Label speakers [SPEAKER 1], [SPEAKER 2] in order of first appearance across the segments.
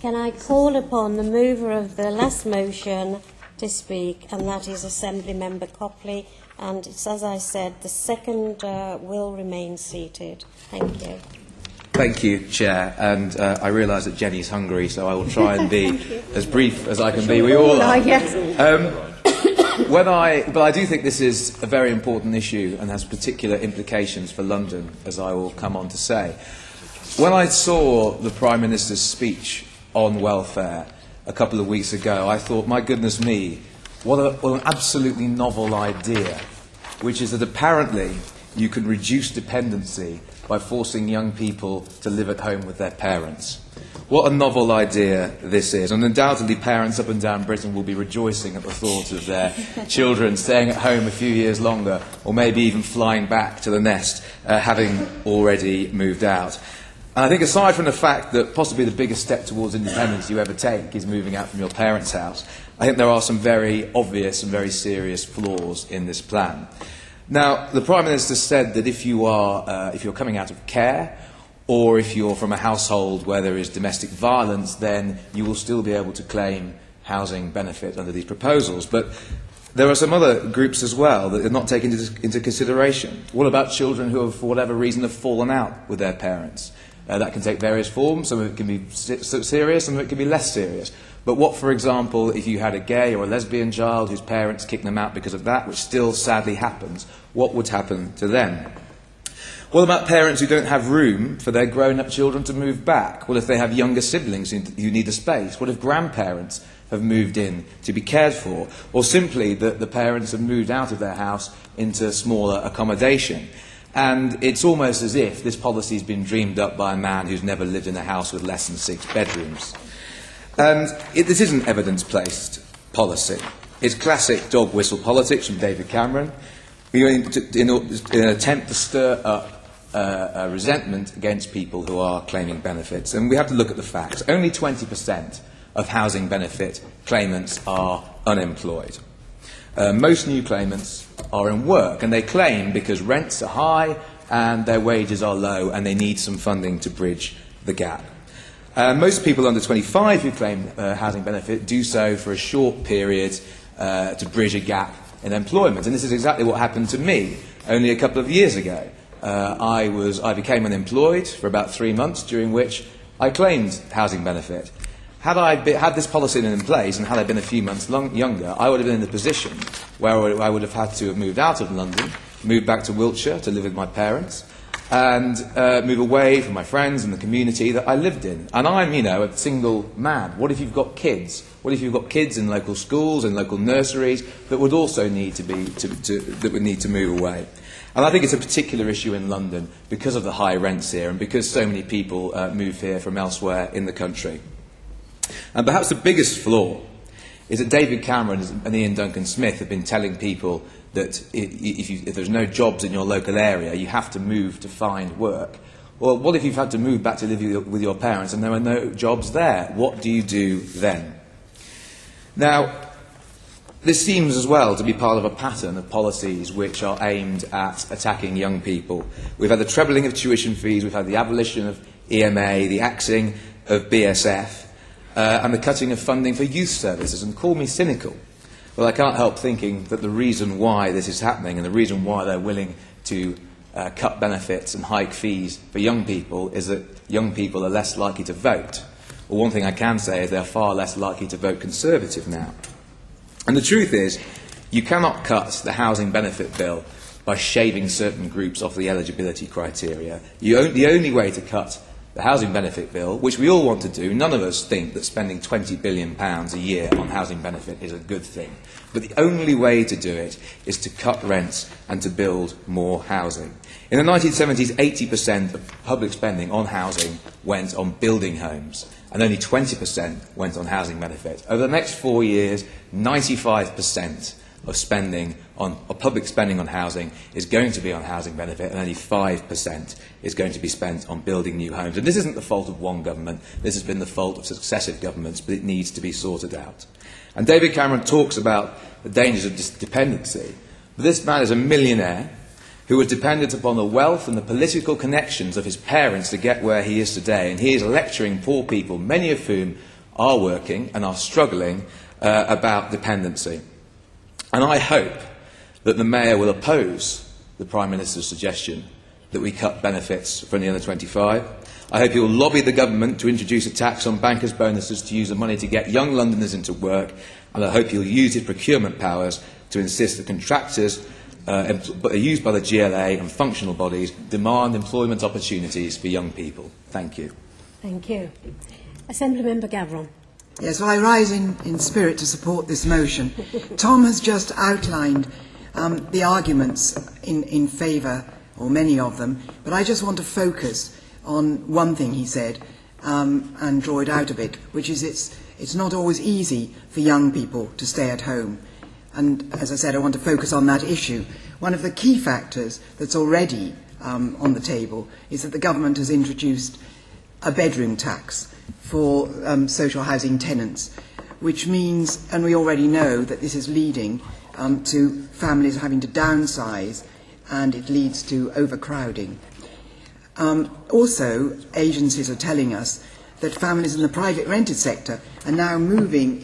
[SPEAKER 1] Can I call upon the mover of the last motion to speak, and that is Assembly Member Copley, and it's, as I said, the second will remain seated. Thank you.
[SPEAKER 2] Thank you, Chair, and I realise that Jenny's hungry, so I will try and be as brief as I can be. We all are.
[SPEAKER 1] Yes.
[SPEAKER 2] But I do think this is a very important issue and has particular implications for London, as I will come on to say. When I saw the Prime Minister's speech on welfare a couple of weeks ago, I thought, my goodness me, what an absolutely novel idea, which is that apparently you can reduce dependency by forcing young people to live at home with their parents. What a novel idea this is, and undoubtedly parents up and down Britain will be rejoicing at the thought of their children staying at home a few years longer, or maybe even flying back to the nest, having already moved out. And I think aside from the fact that possibly the biggest step towards independence you ever take is moving out from your parents' house, I think there are some very obvious and very serious flaws in this plan. Now, the Prime Minister said that if you're coming out of care, or if you're from a household where there is domestic violence, then you will still be able to claim housing benefit under these proposals. But there are some other groups as well that are not taken into consideration. What about children who, have, for whatever reason, have fallen out with their parents? That can take various forms. Some of it can be serious, some of it can be less serious. But what, for example, if you had a gay or a lesbian child whose parents kicked them out because of that, which still sadly happens, what would happen to them? What about parents who don't have room for their grown-up children to move back? What if they have younger siblings who need a space? What if grandparents have moved in to be cared for? Or simply that the parents have moved out of their house into smaller accommodation? And it's almost as if this policy has been dreamed up by a man who's never lived in a house with less than 6 bedrooms. And this isn't evidence-based policy. It's classic dog whistle politics from David Cameron, in an attempt to stir up resentment against people who are claiming benefits. And we have to look at the facts. Only 20% of housing benefit claimants are unemployed. Most new claimants are in work, and they claim because rents are high and their wages are low and they need some funding to bridge the gap. Most people under 25 who claim housing benefit do so for a short period to bridge a gap in employment. And this is exactly what happened to me only a couple of years ago. I became unemployed for about 3 months, during which I claimed housing benefit. Had this policy been in place, and had I been a few months younger, I would have been in the position where I would have had to have moved out of London, moved back to Wiltshire to live with my parents, and move away from my friends and the community that I lived in. And I'm, a single man. What if you've got kids? What if you've got kids in local schools and local nurseries that would also need that would need to move away? And I think it's a particular issue in London because of the high rents here and because so many people move here from elsewhere in the country. And perhaps the biggest flaw is that David Cameron and Ian Duncan Smith have been telling people that if there's no jobs in your local area, you have to move to find work. Well, what if you've had to move back to live with your parents and there are no jobs there? What do you do then? Now, this seems as well to be part of a pattern of policies which are aimed at attacking young people. We've had the trebling of tuition fees, we've had the abolition of EMA, the axing of BSF, and the cutting of funding for youth services. And call me cynical, but I can't help thinking that the reason why this is happening and the reason why they're willing to cut benefits and hike fees for young people is that young people are less likely to vote. Well, one thing I can say is they're far less likely to vote Conservative now. And the truth is, you cannot cut the housing benefit bill by shaving certain groups off the eligibility criteria. The only way to cut the housing benefit bill, which we all want to do, none of us think that spending £20 billion a year on housing benefit is a good thing. But the only way to do it is to cut rents and to build more housing. In the 1970s, 80% of public spending on housing went on building homes, and only 20% went on housing benefit. Over the next 4 years, 95% of public spending on housing is going to be on housing benefit, and only 5% is going to be spent on building new homes. And this isn't the fault of one government, this has been the fault of successive governments, but it needs to be sorted out. And David Cameron talks about the dangers of dependency. But this man is a millionaire who was dependent upon the wealth and the political connections of his parents to get where he is today, and he is lecturing poor people, many of whom are working and are struggling about dependency. And I hope that the Mayor will oppose the Prime Minister's suggestion that we cut benefits for the under 25. I hope he will lobby the government to introduce a tax on bankers' bonuses to use the money to get young Londoners into work, and I hope he will use his procurement powers to insist that contractors used by the GLA and functional bodies demand employment opportunities for young people. Thank you.
[SPEAKER 1] Thank you. Assembly Member Gavron.
[SPEAKER 3] Yes, well, I rise in spirit to support this motion. Tom has just outlined the arguments in favour, or many of them, but I just want to focus on one thing he said and draw it out a bit, which is it's not always easy for young people to stay at home. And as I said, I want to focus on that issue. One of the key factors that's already on the table is that the government has introduced a bedroom tax for social housing tenants, which means, and we already know that this is leading to families having to downsize, and it leads to overcrowding. Also, agencies are telling us that families in the private rented sector are now moving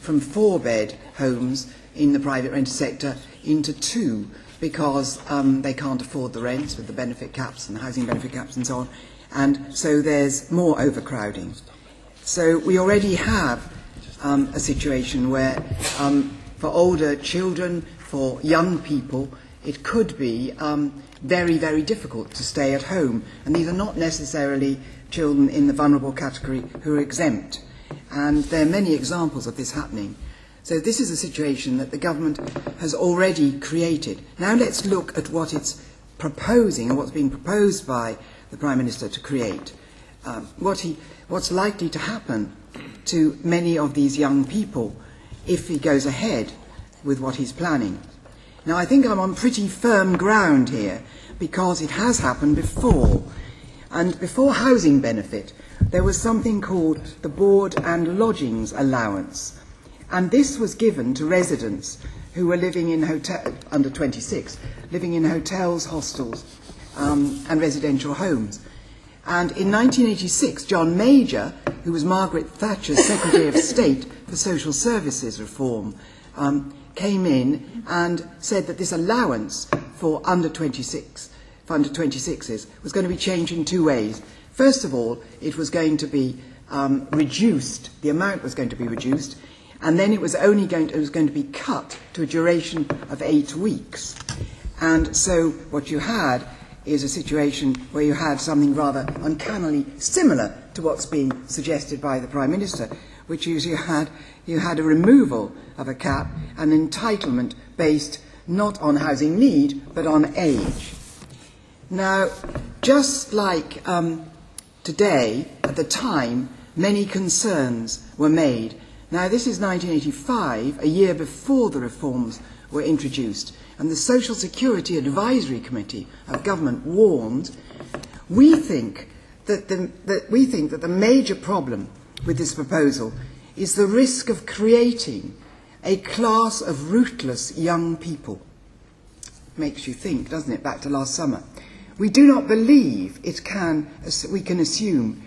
[SPEAKER 3] from 4-bed homes in the private rented sector into 2 because they can't afford the rents with the benefit caps and the housing benefit caps and so on. And so there's more overcrowding. So we already have a situation where for older children, for young people, it could be very, very difficult to stay at home. And these are not necessarily children in the vulnerable category who are exempt. And there are many examples of this happening. So this is a situation that the government has already created. Now let's look at what it's proposing, or what's being proposed by the Prime Minister to create. What's likely to happen to many of these young people if he goes ahead with what he's planning. Now, I think I'm on pretty firm ground here because it has happened before. And before housing benefit, there was something called the Board and Lodgings Allowance. And this was given to residents who were living in under 26, living in hotels, hostels, and residential homes. And in 1986, John Major, who was Margaret Thatcher's Secretary of State for Social Services Reform, came in and said that this allowance for under 26s was going to be changed in 2 ways. First of all, it was going to be reduced, the amount was going to be reduced, and then it was going to be cut to a duration of 8 weeks. And so what you had is a situation where you had something rather uncannily similar to what's being suggested by the Prime Minister, which is you had a removal of a cap, an entitlement based not on housing need but on age. Now, just like today, at the time, many concerns were made. Now, this is 1985, a year before the reforms were introduced, and the Social Security Advisory Committee of Government warned, we think that the major problem with this proposal is the risk of creating a class of rootless young people. Makes you think, doesn't it, back to last summer. We do not believe we can assume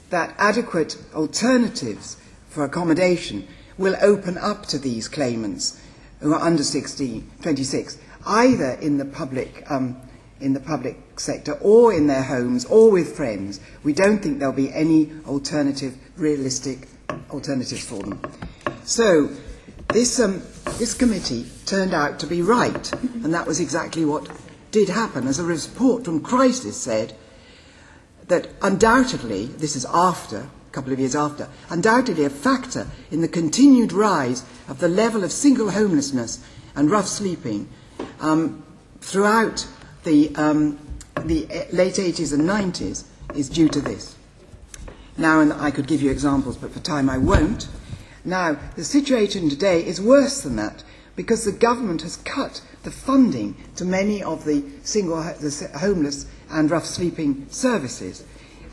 [SPEAKER 3] that adequate alternatives for accommodation will open up to these claimants who are under 26, either in the public sector or in their homes or with friends. We don't think there'll be any realistic alternatives for them. So this committee turned out to be right, and that was exactly what did happen. As a report from Crisis said, that undoubtedly, this is after, a couple of years after, undoubtedly a factor in the continued rise of the level of single homelessness and rough sleeping throughout the late 80s and 90s is due to this. Now, and I could give you examples, but for time I won't. Now, the situation today is worse than that because the government has cut the funding to many of the homeless and rough sleeping services.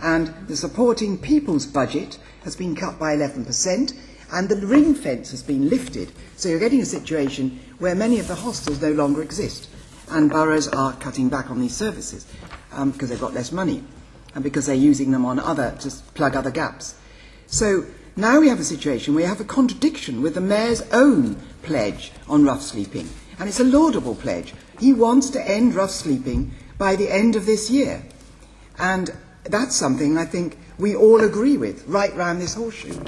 [SPEAKER 3] And the supporting people's budget has been cut by 11%, and the ring fence has been lifted. So you're getting a situation where many of the hostels no longer exist, and boroughs are cutting back on these services because they've got less money and because they're using them on to plug other gaps. So now we have a situation where we have a contradiction with the Mayor's own pledge on rough sleeping. And it's a laudable pledge. He wants to end rough sleeping by the end of this year. And that's something I think we all agree with, right round this horseshoe.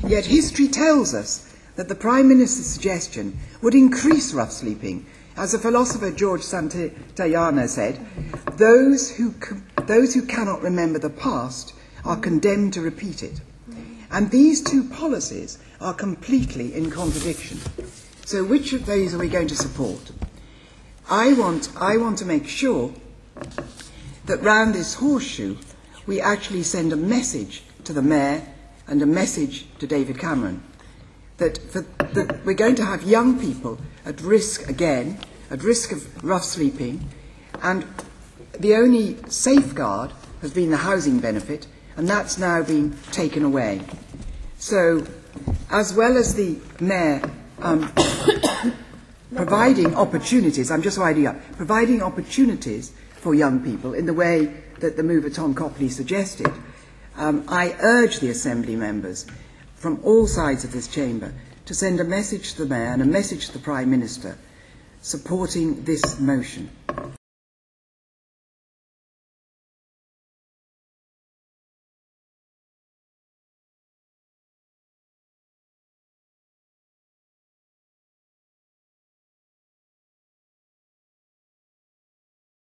[SPEAKER 3] Yet history tells us that the Prime Minister's suggestion would increase rough sleeping. As the philosopher George Santayana said, those who cannot remember the past are condemned to repeat it. And these two policies are completely in contradiction. So which of these are we going to support? I want to make sure that round this horseshoe we actually send a message to the Mayor and a message to David Cameron that we're going to have young people at risk again, at risk of rough sleeping, and the only safeguard has been the housing benefit, and that's now been taken away. So, as well as the Mayor providing opportunities, I'm just winding up, providing opportunities for young people in the way that the mover Tom Copley suggested, I urge the Assembly members from all sides of this chamber to send a message to the Mayor and a message to the Prime Minister supporting this motion.